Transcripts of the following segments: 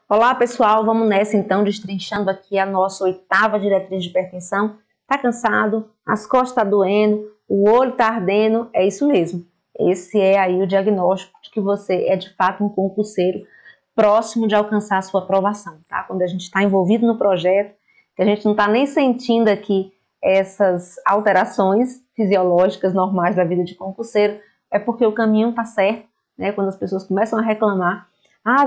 Olá pessoal, vamos nessa então, destrinchando aqui a nossa 8ª diretriz de hipertensão. Tá cansado? As costas tá doendo? O olho tá ardendo? É isso mesmo. Esse é aí o diagnóstico de que você é de fato um concurseiro próximo de alcançar a sua aprovação, tá? Quando a gente está envolvido no projeto, que a gente não está nem sentindo aqui essas alterações fisiológicas normais da vida de concurseiro, é porque o caminho tá certo, né? Quando as pessoas começam a reclamar,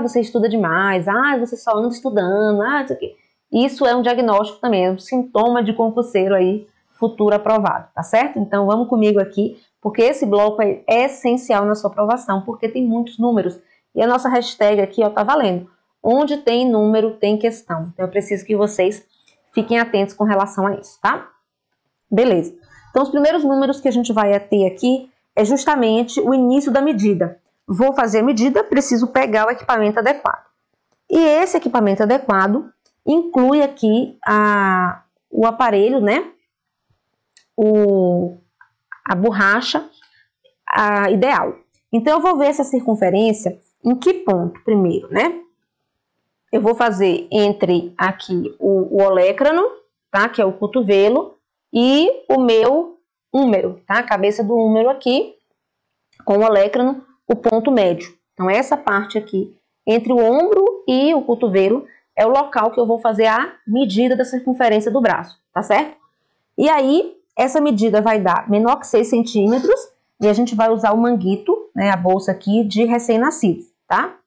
você estuda demais, você só anda estudando, isso aqui. Isso é um diagnóstico também, é um sintoma de concurseiro aí, futuro aprovado, tá certo? Então vamos comigo aqui, porque esse bloco é essencial na sua aprovação, porque tem muitos números. E a nossa hashtag aqui, ó, tá valendo. Onde tem número, tem questão. Então eu preciso que vocês fiquem atentos com relação a isso, tá? Beleza. Então os primeiros números que a gente vai ter aqui é justamente o início da medida. Vou fazer a medida, preciso pegar o equipamento adequado. E esse equipamento adequado inclui aqui o aparelho, né? A borracha ideal. Então, eu vou ver essa circunferência em que ponto primeiro, né? Eu vou fazer entre aqui o olecrano, tá? Que é o cotovelo, e o meu húmero, tá? A cabeça do húmero aqui, com o olecrano, o ponto médio. Então, essa parte aqui, entre o ombro e o cotovelo, é o local que eu vou fazer a medida da circunferência do braço, tá certo? E aí, essa medida vai dar menor que 6 centímetros, e a gente vai usar o manguito, né, a bolsa aqui, de recém-nascido, tá?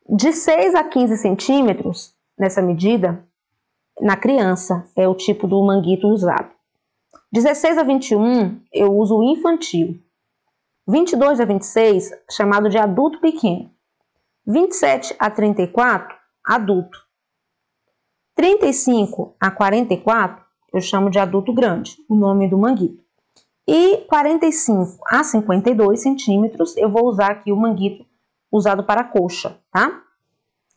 De 6 a 15 centímetros, nessa medida, na criança, é o tipo do manguito usado. 16 a 21, eu uso o infantil. 22 a 26, chamado de adulto pequeno. 27 a 34, adulto. 35 a 44, eu chamo de adulto grande, o nome do manguito. E 45 a 52 centímetros, eu vou usar aqui o manguito usado para coxa, tá?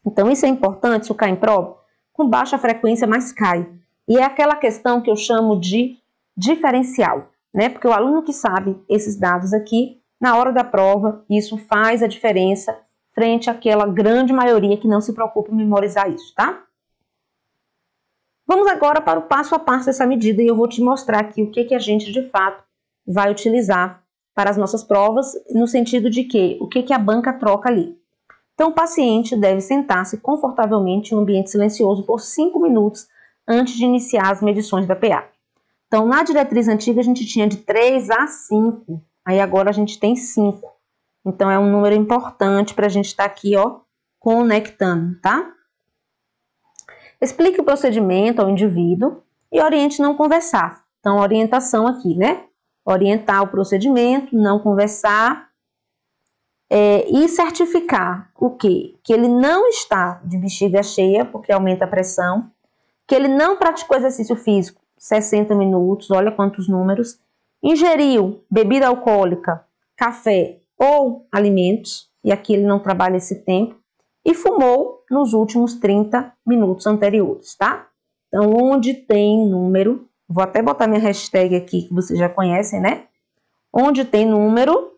Então, isso é importante, isso cai em prova, com baixa frequência, mas cai. E é aquela questão que eu chamo de diferencial, né? Porque o aluno que sabe esses dados aqui, na hora da prova, isso faz a diferença frente àquela grande maioria que não se preocupa em memorizar isso, tá? Vamos agora para o passo a passo dessa medida e eu vou te mostrar aqui o que a gente, de fato, vai utilizar para as nossas provas, no sentido de que, o que a banca troca ali. Então, o paciente deve sentar-se confortavelmente em um ambiente silencioso por 5 minutos antes de iniciar as medições da PA. Então, na diretriz antiga, a gente tinha de 3 a 5. Aí agora a gente tem 5. Então, é um número importante para a gente estar aqui, ó, conectando, tá? Explique o procedimento ao indivíduo e oriente não conversar. Então, orientação aqui, né? Orientar o procedimento, não conversar e certificar o quê? Que ele não está de bexiga cheia, porque aumenta a pressão, que ele não praticou exercício físico 60 minutos, olha quantos números, ingeriu bebida alcoólica, café ou alimentos, e aqui ele não trabalha esse tempo, e fumou nos últimos 30 minutos anteriores, tá? Então, onde tem número, vou até botar minha hashtag aqui, que vocês já conhecem, né? Onde tem número,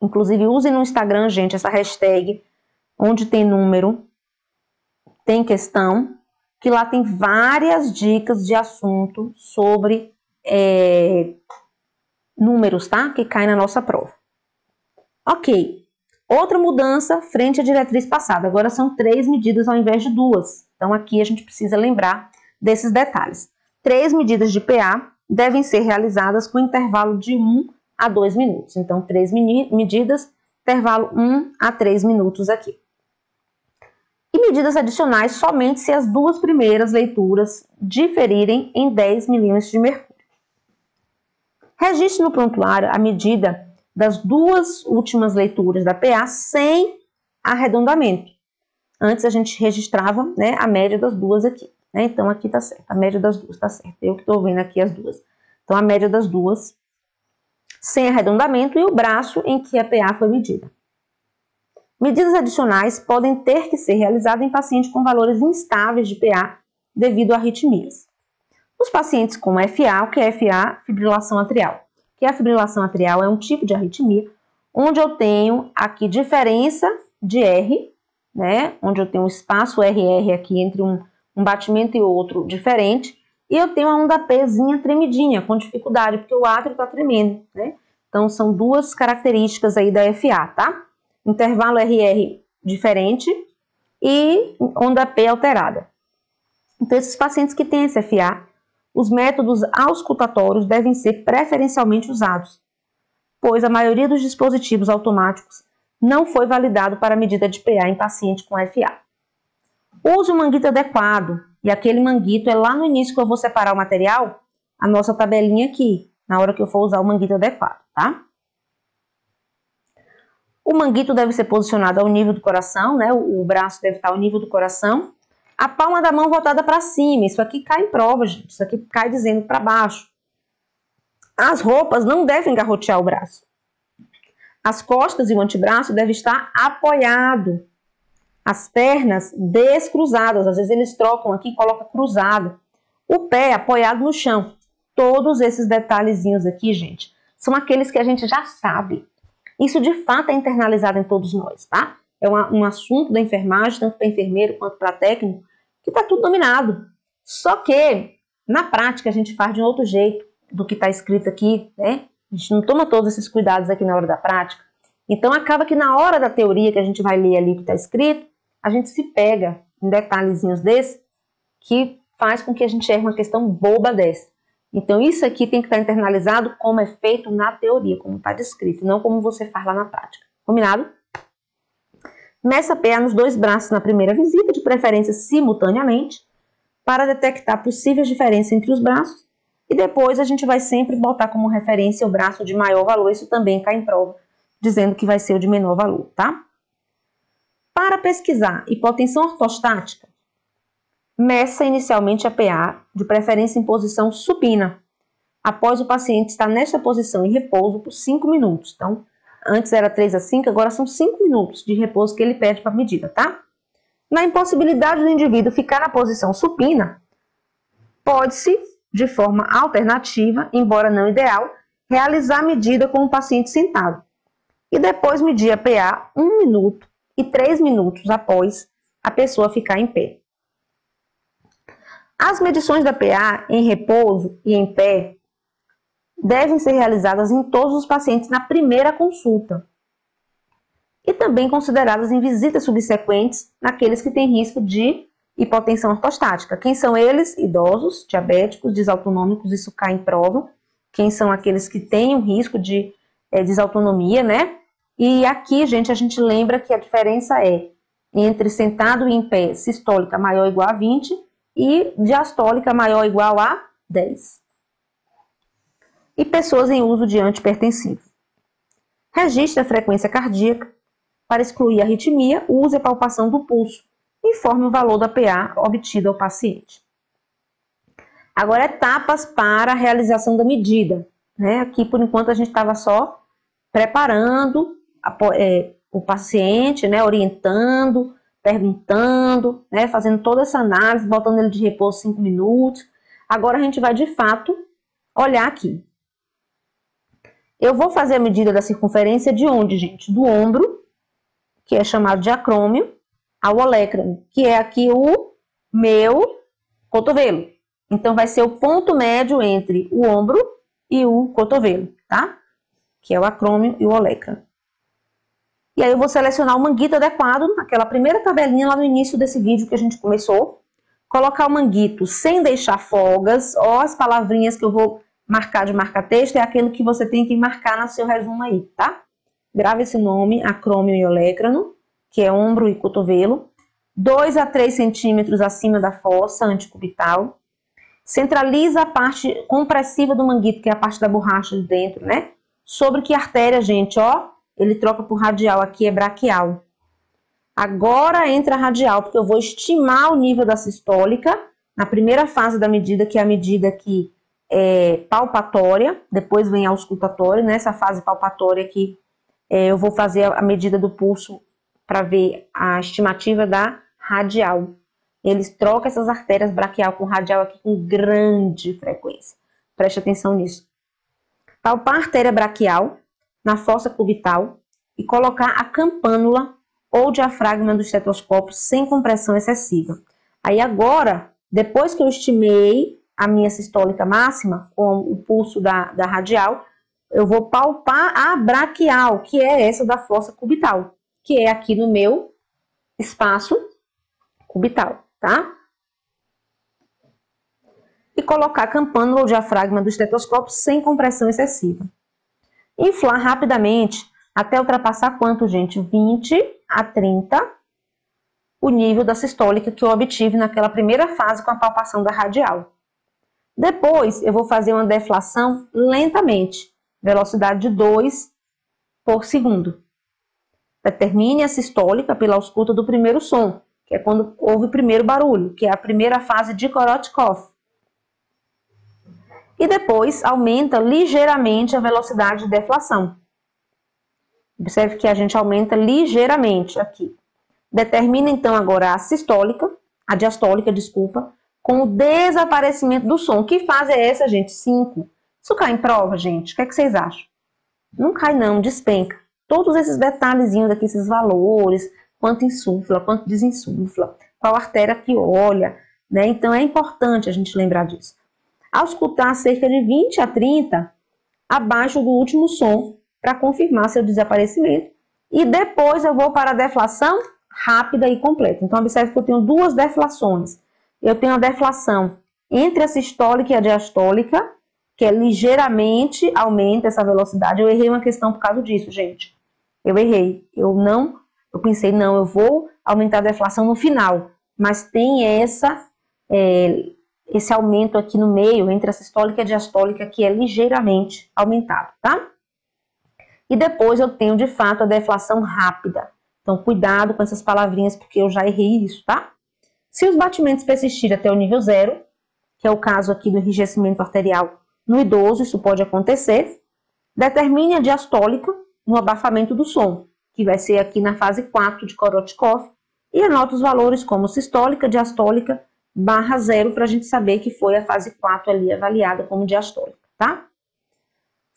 inclusive usem no Instagram, gente, essa hashtag, onde tem número, tem questão, que lá tem várias dicas de assunto sobre números, tá? Que caem na nossa prova. Ok. Outra mudança frente à diretriz passada. Agora são 3 medidas ao invés de 2. Então aqui a gente precisa lembrar desses detalhes. 3 medidas de PA devem ser realizadas com intervalo de 1 a 2 minutos. Então 3 medidas, intervalo 1 a 3 minutos aqui. E medidas adicionais somente se as 2 primeiras leituras diferirem em 10 milímetros de mercúrio. Registre no prontuário a medida das 2 últimas leituras da PA sem arredondamento. Antes a gente registrava, né, a média das 2 aqui, né? Então aqui tá certo, a média das 2 tá certo. Eu que estou vendo aqui as 2. Então a média das 2 sem arredondamento e o braço em que a PA foi medida. Medidas adicionais podem ter que ser realizadas em pacientes com valores instáveis de PA devido a arritmias. Os pacientes com FA, o que é FA? Fibrilação atrial. Que a fibrilação atrial é um tipo de arritmia onde eu tenho aqui diferença de R né? Onde eu tenho um espaço RR aqui entre um batimento e outro diferente. E eu tenho a onda Pzinha tremidinha, com dificuldade, porque o átrio está tremendo, né? Então, são duas características aí da FA, tá? Intervalo RR diferente e onda P alterada. Então, esses pacientes que têm SFA, os métodos auscultatórios devem ser preferencialmente usados, pois a maioria dos dispositivos automáticos não foi validado para medida de PA em paciente com FA. Use um manguito adequado, e aquele manguito é lá no início que eu vou separar o material, a nossa tabelinha aqui, na hora que eu for usar o manguito adequado, tá? O manguito deve ser posicionado ao nível do coração, né? O braço deve estar ao nível do coração. A palma da mão voltada para cima, isso aqui cai em prova, gente, isso aqui cai dizendo para baixo. As roupas não devem garrotear o braço. As costas e o antebraço devem estar apoiado. As pernas descruzadas, às vezes eles trocam aqui e colocam cruzado. O pé apoiado no chão. Todos esses detalhezinhos aqui, gente, são aqueles que a gente já sabe. Isso de fato é internalizado em todos nós, tá? É um assunto da enfermagem, tanto para enfermeiro quanto para técnico, que está tudo dominado. Só que, na prática, a gente faz de um outro jeito do que está escrito aqui, né? A gente não toma todos esses cuidados aqui na hora da prática. Então, acaba que na hora da teoria que a gente vai ler ali o que está escrito, a gente se pega em detalhezinhos desses que faz com que a gente erre uma questão boba dessa. Então, isso aqui tem que estar internalizado como é feito na teoria, como está descrito, não como você faz lá na prática. Combinado? Meça PA nos dois braços na primeira visita, de preferência simultaneamente, para detectar possíveis diferenças entre os braços. E depois a gente vai sempre botar como referência o braço de maior valor, isso também cai em prova, dizendo que vai ser o de menor valor, tá? Para pesquisar hipotensão ortostática, meça inicialmente a PA, de preferência em posição supina, após o paciente estar nesta posição em repouso por 5 minutos. Então, antes era 3 a 5, agora são 5 minutos de repouso que ele pede para a medida, tá? Na impossibilidade do indivíduo ficar na posição supina, pode-se, de forma alternativa, embora não ideal, realizar a medida com o paciente sentado. E depois medir a PA 1 minuto e 3 minutos após a pessoa ficar em pé. As medições da PA em repouso e em pé devem ser realizadas em todos os pacientes na primeira consulta e também consideradas em visitas subsequentes naqueles que têm risco de hipotensão ortostática. Quem são eles? Idosos, diabéticos, desautonômicos, isso cai em prova. Quem são aqueles que têm um risco de desautonomia, né? E aqui, gente, a gente lembra que a diferença é entre sentado e em pé, sistólica maior ou igual a 20 e diastólica maior ou igual a 10. E pessoas em uso de antipertensivo. Registre a frequência cardíaca. Para excluir a arritmia, use a palpação do pulso. Informe o valor da PA obtido ao paciente. Agora, etapas para a realização da medida, né? Aqui, por enquanto, a gente estava só preparando o paciente, né? Orientando, perguntando, né? Fazendo toda essa análise, botando ele de repouso 5 minutos. Agora, a gente vai, de fato, olhar aqui. Eu vou fazer a medida da circunferência de onde, gente? Do ombro, que é chamado de acrômio, ao olécrano, que é aqui o meu cotovelo. Então, vai ser o ponto médio entre o ombro e o cotovelo, tá? Que é o acrômio e o olécrano. E aí, eu vou selecionar o manguito adequado, naquela primeira tabelinha lá no início desse vídeo que a gente começou. Colocar o manguito sem deixar folgas, ó, as palavrinhas que eu vou marcar de marca-texto, é aquilo que você tem que marcar no seu resumo aí, tá? Grava esse nome, acrômio e olécrano, que é ombro e cotovelo. 2 a 3 centímetros acima da fossa antecubital. Centraliza a parte compressiva do manguito, que é a parte da borracha de dentro, né? Sobre que artéria, gente, ó, ele troca por radial, aqui é braquial. Agora entra a radial, porque eu vou estimar o nível da sistólica na primeira fase da medida, que é a medida que é palpatória, depois vem a auscultatória. Nessa fase palpatória aqui, eu vou fazer a medida do pulso para ver a estimativa da radial. Eles trocam essas artérias braquial com radial aqui com grande frequência. Preste atenção nisso. Palpar a artéria braquial na fossa cubital e colocar a campânula ou diafragma do estetoscópio sem compressão excessiva. Aí agora, depois que eu estimei a minha sistólica máxima com o pulso da radial, eu vou palpar a braquial, que é essa da fossa cubital, que é aqui no meu espaço cubital, tá? E colocar a campânula ou diafragma do estetoscópio sem compressão excessiva. Inflar rapidamente até ultrapassar quanto, gente? 20 a 30, o nível da sistólica que eu obtive naquela primeira fase com a palpação da radial. Depois, eu vou fazer uma deflação lentamente, velocidade de 2 por segundo. Determine a sistólica pela ausculta do primeiro som, que é quando houve o primeiro barulho, que é a primeira fase de Korotkov. E depois aumenta ligeiramente a velocidade de deflação. Observe que a gente aumenta ligeiramente aqui. Determina então agora a sistólica, a diastólica, desculpa, com o desaparecimento do som. Que fase é essa, gente? 5. Isso cai em prova, gente? O que é que vocês acham? Não cai não, despenca. Todos esses detalhezinhos aqui, esses valores, quanto insufla, quanto desinsufla, qual artéria que olha, né? Então é importante a gente lembrar disso. Ao escutar cerca de 20 a 30, abaixo do último som, para confirmar seu desaparecimento. E depois eu vou para a deflação rápida e completa. Então, observe que eu tenho duas deflações. Eu tenho a deflação entre a sistólica e a diastólica, que é ligeiramente aumenta essa velocidade. Eu errei uma questão por causa disso, gente. Eu errei. Eu pensei, não, eu vou aumentar a deflação no final. Mas tem esse aumento aqui no meio, entre a sistólica e a diastólica, que é ligeiramente aumentado, tá? E depois eu tenho, de fato, a deflação rápida. Então, cuidado com essas palavrinhas, porque eu já errei isso, tá? Se os batimentos persistirem até o nível 0, que é o caso aqui do enrijecimento arterial no idoso, isso pode acontecer, determine a diastólica no abafamento do som, que vai ser aqui na fase 4 de Korotkov, e anota os valores como sistólica, diastólica, barra 0, para a gente saber que foi a fase 4 ali avaliada como diastólica, tá?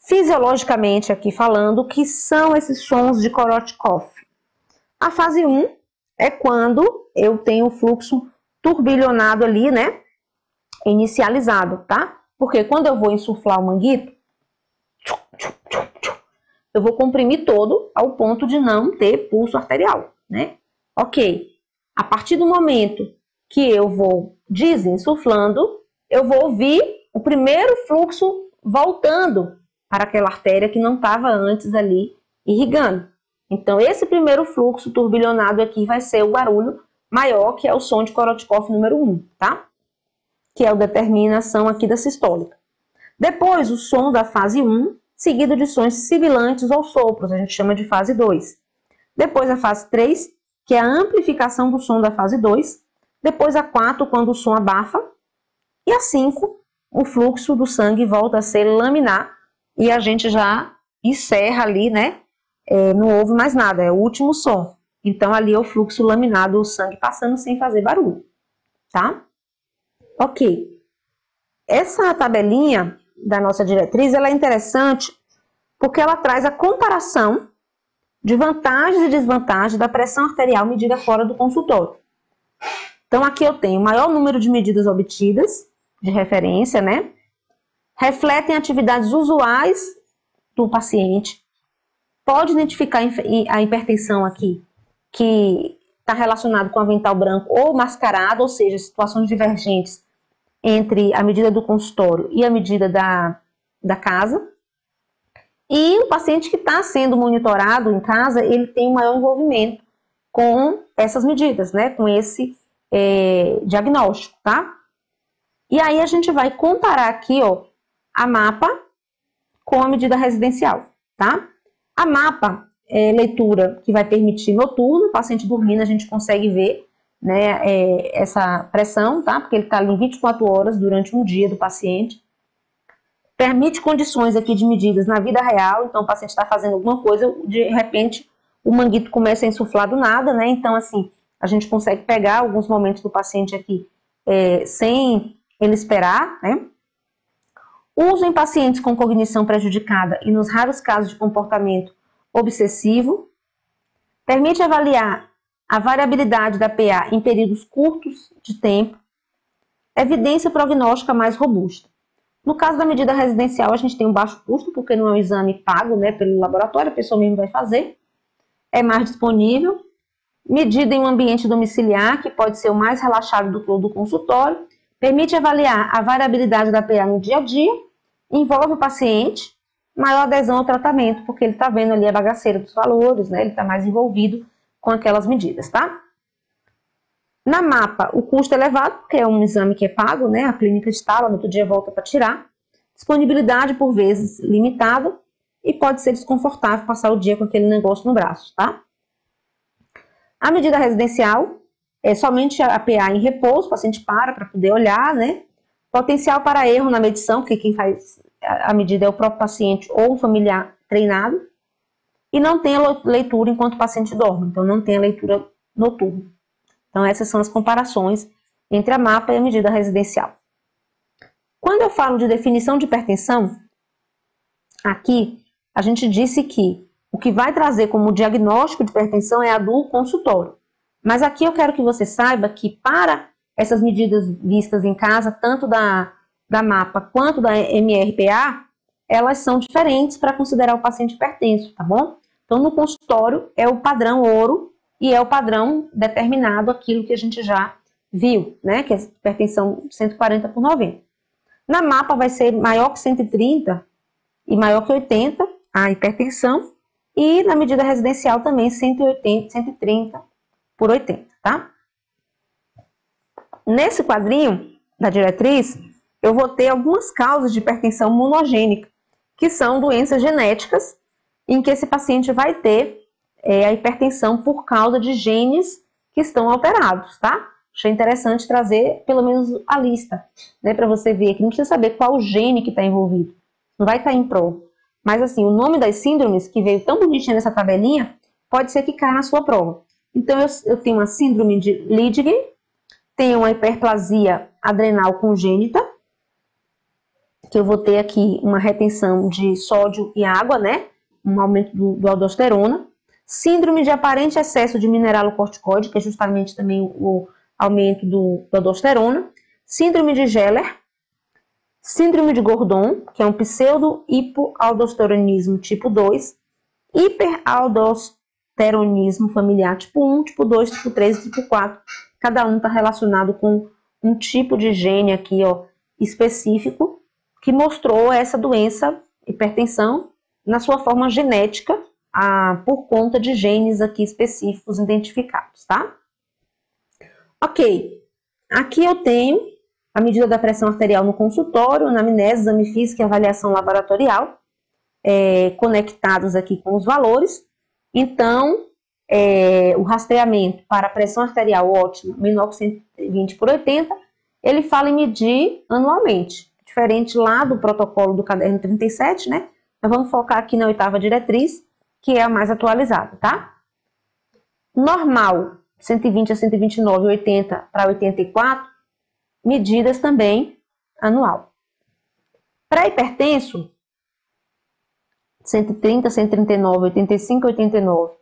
Fisiologicamente, aqui falando, o que são esses sons de Korotkov? A fase 1 é quando eu tenho o fluxo turbilhonado ali, né? Inicializado, tá? Porque quando eu vou insuflar o manguito, eu vou comprimir todo ao ponto de não ter pulso arterial, né? Ok. A partir do momento que eu vou desinsuflando, eu vou ouvir o primeiro fluxo voltando para aquela artéria que não estava antes ali irrigando. Então, esse primeiro fluxo turbilhonado aqui vai ser o barulho maior, que é o som de Korotkov número 1, tá? Que é a determinação aqui da sistólica. Depois, o som da fase 1, seguido de sons sibilantes ou sopros, a gente chama de fase 2. Depois, a fase 3, que é a amplificação do som da fase 2. Depois, a 4, quando o som abafa. E a 5, o fluxo do sangue volta a ser laminar e a gente já encerra ali, né? Não houve mais nada, é o último som. Então, ali é o fluxo laminado, o sangue passando sem fazer barulho, tá? Ok. Essa tabelinha da nossa diretriz, ela é interessante porque ela traz a comparação de vantagens e desvantagens da pressão arterial medida fora do consultório. Então, aqui eu tenho o maior número de medidas obtidas, de referência, né? Refletem atividades usuais do paciente. Pode identificar a hipertensão aqui, que está relacionado com avental branco ou mascarado, ou seja, situações divergentes entre a medida do consultório e a medida da casa. E o paciente que está sendo monitorado em casa, ele tem um maior envolvimento com essas medidas, né? Com esse diagnóstico, tá? E aí a gente vai comparar aqui, ó, a MAPA com a medida residencial, tá? A MAPA é leitura que vai permitir noturno, o paciente dormindo, a gente consegue ver, né, essa pressão, tá? Porque ele está ali 24 horas durante um dia do paciente. Permite condições aqui de medidas na vida real, então o paciente está fazendo alguma coisa, de repente o manguito começa a insuflar do nada, né? Então, assim, a gente consegue pegar alguns momentos do paciente aqui sem ele esperar, né? Uso em pacientes com cognição prejudicada e nos raros casos de comportamento obsessivo. Permite avaliar a variabilidade da PA em períodos curtos de tempo. Evidência prognóstica mais robusta. No caso da medida residencial, a gente tem um baixo custo, porque não é um exame pago, né, pelo laboratório, a pessoa mesmo vai fazer. É mais disponível. Medida em um ambiente domiciliar, que pode ser o mais relaxado do que o do consultório. Permite avaliar a variabilidade da PA no dia a dia. Envolve o paciente. Maior adesão ao tratamento, porque ele está vendo ali a bagaceira dos valores, né, ele está mais envolvido com aquelas medidas, tá? Na MAPA, o custo é elevado, porque é um exame que é pago, né? A clínica instala, no outro dia volta para tirar. Disponibilidade, por vezes, limitada. E pode ser desconfortável passar o dia com aquele negócio no braço, tá? A medida residencial é somente a PA em repouso, o paciente para poder olhar, né? Potencial para erro na medição, porque quem faz a medida é o próprio paciente ou um familiar treinado. E não tem a leitura enquanto o paciente dorme, então não tem a leitura noturna. Então, essas são as comparações entre a MAPA e a medida residencial. Quando eu falo de definição de hipertensão, aqui a gente disse que o que vai trazer como diagnóstico de hipertensão é a do consultório. Mas aqui eu quero que você saiba que para essas medidas vistas em casa, tanto da MAPA quanto da MRPA, elas são diferentes para considerar o paciente hipertenso, tá bom? Então, no consultório é o padrão ouro, e é o padrão determinado, aquilo que a gente já viu, né? Que é a hipertensão 140/90. Na MAPA vai ser maior que 130 e maior que 80 a hipertensão. E na medida residencial também 130/80, tá? Nesse quadrinho da diretriz, eu vou ter algumas causas de hipertensão monogênica, que são doenças genéticas em que esse paciente vai ter a hipertensão por causa de genes que estão alterados, tá? Achei interessante trazer pelo menos a lista, né, para você ver que não precisa saber qual gene que está envolvido, não vai estar em prova. Mas assim, o nome das síndromes, que veio tão bonitinho nessa tabelinha, pode ser que caia na sua prova. Então, eu tenho uma síndrome de Lidgey, tenho uma hiperplasia adrenal congênita, que eu vou ter aqui uma retenção de sódio e água, né? Um aumento do aldosterona. Síndrome de aparente excesso de mineralocorticoide, que é justamente também o aumento do aldosterona. Síndrome de Geller. Síndrome de Gordon, que é um pseudo-hipoaldosteronismo tipo 2. Hiperaldosteronismo familiar tipo 1, tipo 2, tipo 3 e tipo 4. Cada um está relacionado com um tipo de gene aqui, ó, específico, que mostrou essa doença, hipertensão, na sua forma genética, por conta de genes aqui específicos identificados, tá? Ok, aqui eu tenho a medida da pressão arterial no consultório, anamnese, exame físico e avaliação laboratorial, conectados aqui com os valores. Então, o rastreamento para a pressão arterial ótima, 1920/80, ele fala em medir anualmente, diferente lá do protocolo do caderno 37, né? Nós vamos focar aqui na 8ª diretriz, que é a mais atualizada, tá? Normal, 120/129, 80/84, medidas também anual. Para hipertenso, 130, 139, 85, 89,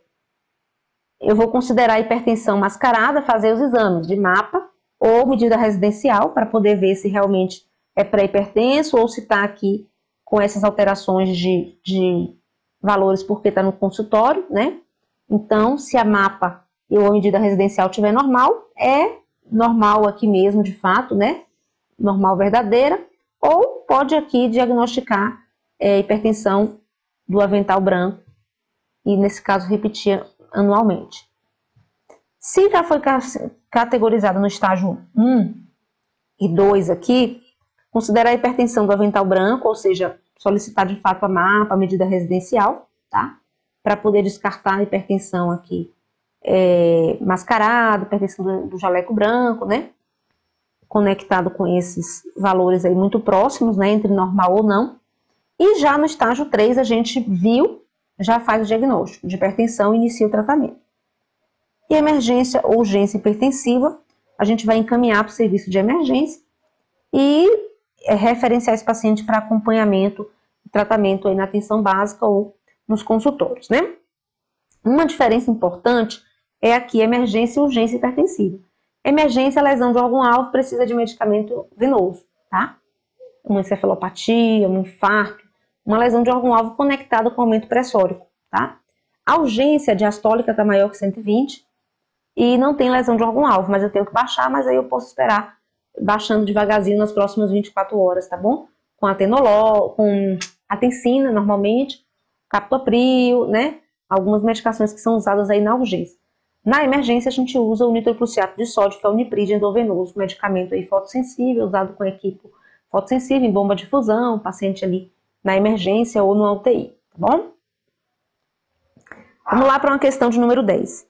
eu vou considerar a hipertensão mascarada, fazer os exames de MAPA ou medida residencial, para poder ver se realmente é pré-hipertenso ou se está aqui com essas alterações de valores porque está no consultório, né? Então, se a MAPA ou a medida residencial estiver normal, é normal aqui mesmo, de fato, né? Normal verdadeira, ou pode aqui diagnosticar hipertensão do avental branco e, nesse caso, repetir anualmente. Se já foi categorizado no estágio 1 e 2 aqui, considerar a hipertensão do avental branco, ou seja, solicitar de fato a MAPA, a medida residencial, tá? Para poder descartar a hipertensão aqui mascarada, hipertensão do jaleco branco, né? Conectado com esses valores aí muito próximos, né? Entre normal ou não. E já no estágio 3 a gente viu, já faz o diagnóstico de hipertensão e inicia o tratamento. E emergência ou urgência hipertensiva, a gente vai encaminhar para o serviço de emergência e referenciar esse paciente para acompanhamento e tratamento aí na atenção básica ou nos consultórios, né? Uma diferença importante é aqui emergência, urgência e hipertensiva. Emergência, lesão de órgão-alvo, precisa de medicamento venoso, tá? Uma encefalopatia, um infarto, uma lesão de órgão-alvo conectada com aumento pressórico, tá? A urgência diastólica está maior que 120 e não tem lesão de órgão-alvo, mas eu tenho que baixar, mas aí eu posso esperar baixando devagarzinho nas próximas 24 horas, tá bom? Com atenolol, com atensina, normalmente, captopril, né? Algumas medicações que são usadas aí na urgência. Na emergência, a gente usa o nitroprussiato de sódio, que é o Nipride endovenoso, medicamento aí fotossensível, usado com equipo fotossensível, em bomba de infusão, paciente ali na emergência ou no UTI, tá bom? Vamos lá para uma questão de número 10.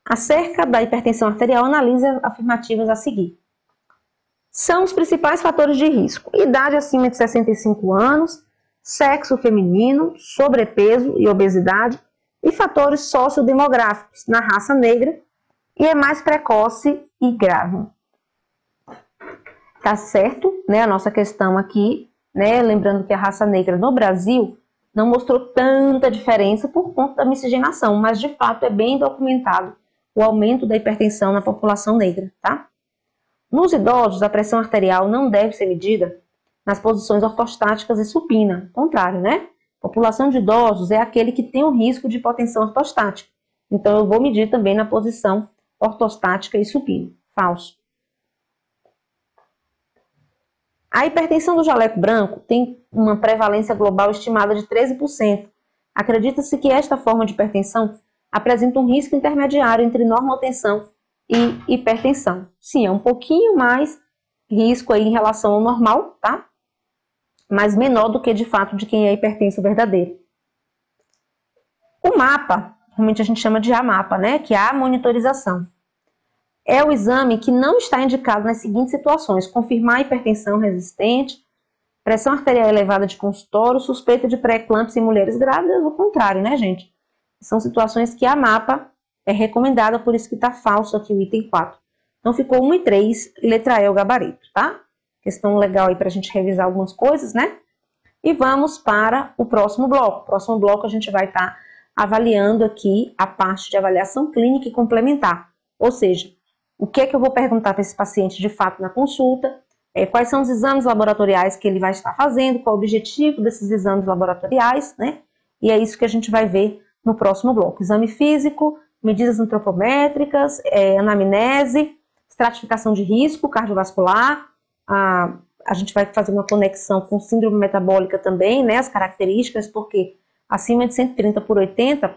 Acerca da hipertensão arterial, analise as afirmativas a seguir. São os principais fatores de risco: idade acima de 65 anos, sexo feminino, sobrepeso e obesidade, e fatores sociodemográficos na raça negra, e é mais precoce e grave. Tá certo, né? A nossa questão aqui, né? Lembrando que a raça negra no Brasil não mostrou tanta diferença por conta da miscigenação, mas de fato é bem documentado o aumento da hipertensão na população negra, tá? Nos idosos, a pressão arterial não deve ser medida nas posições ortostáticas e supina, contrário, né? População de idosos é aquele que tem o risco de hipotensão ortostática. Então, eu vou medir também na posição ortostática e supina. Falso. A hipertensão do jaleco branco tem uma prevalência global estimada de 13%. Acredita-se que esta forma de hipertensão apresenta um risco intermediário entre normotensão e hipertensão. Sim, é um pouquinho mais risco aí em relação ao normal, tá? Mas menor do que de fato de quem é hipertenso verdadeiro. O mapa, realmente a gente chama de AMAPA, né? Que é a monitorização. É o exame que não está indicado nas seguintes situações: confirmar a hipertensão resistente, pressão arterial elevada de consultório, suspeita de pré-eclâmpsia em mulheres grávidas, o contrário, né, gente? São situações que a AMAPA é recomendada, por isso que está falso aqui o item 4. Então ficou 1 e 3, letra E, o gabarito, tá? Questão legal aí para a gente revisar algumas coisas, né? E vamos para o próximo bloco. No próximo bloco a gente vai estar avaliando aqui a parte de avaliação clínica e complementar. Ou seja, o que é que eu vou perguntar para esse paciente de fato na consulta, quais são os exames laboratoriais que ele vai estar fazendo, qual o objetivo desses exames laboratoriais, né? E é isso que a gente vai ver no próximo bloco. Exame físico, medidas antropométricas, anamnese, estratificação de risco cardiovascular, a gente vai fazer uma conexão com síndrome metabólica também, né, as características, porque acima de 130/80,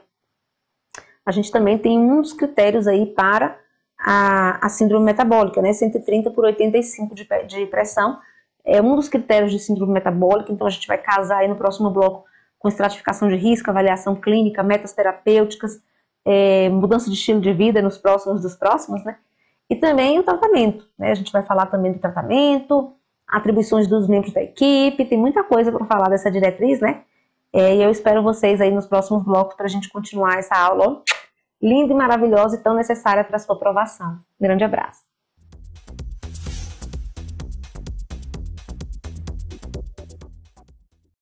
a gente também tem uns critérios aí para a síndrome metabólica, né, 130/85 de pressão, é um dos critérios de síndrome metabólica, então a gente vai casar aí no próximo bloco com estratificação de risco, avaliação clínica, metas terapêuticas, mudança de estilo de vida nos próximos dos próximos, né? E também o tratamento, né? A gente vai falar também do tratamento, atribuições dos membros da equipe, tem muita coisa para falar dessa diretriz, né? E eu espero vocês aí nos próximos blocos para a gente continuar essa aula linda e maravilhosa e tão necessária para a sua aprovação. Grande abraço.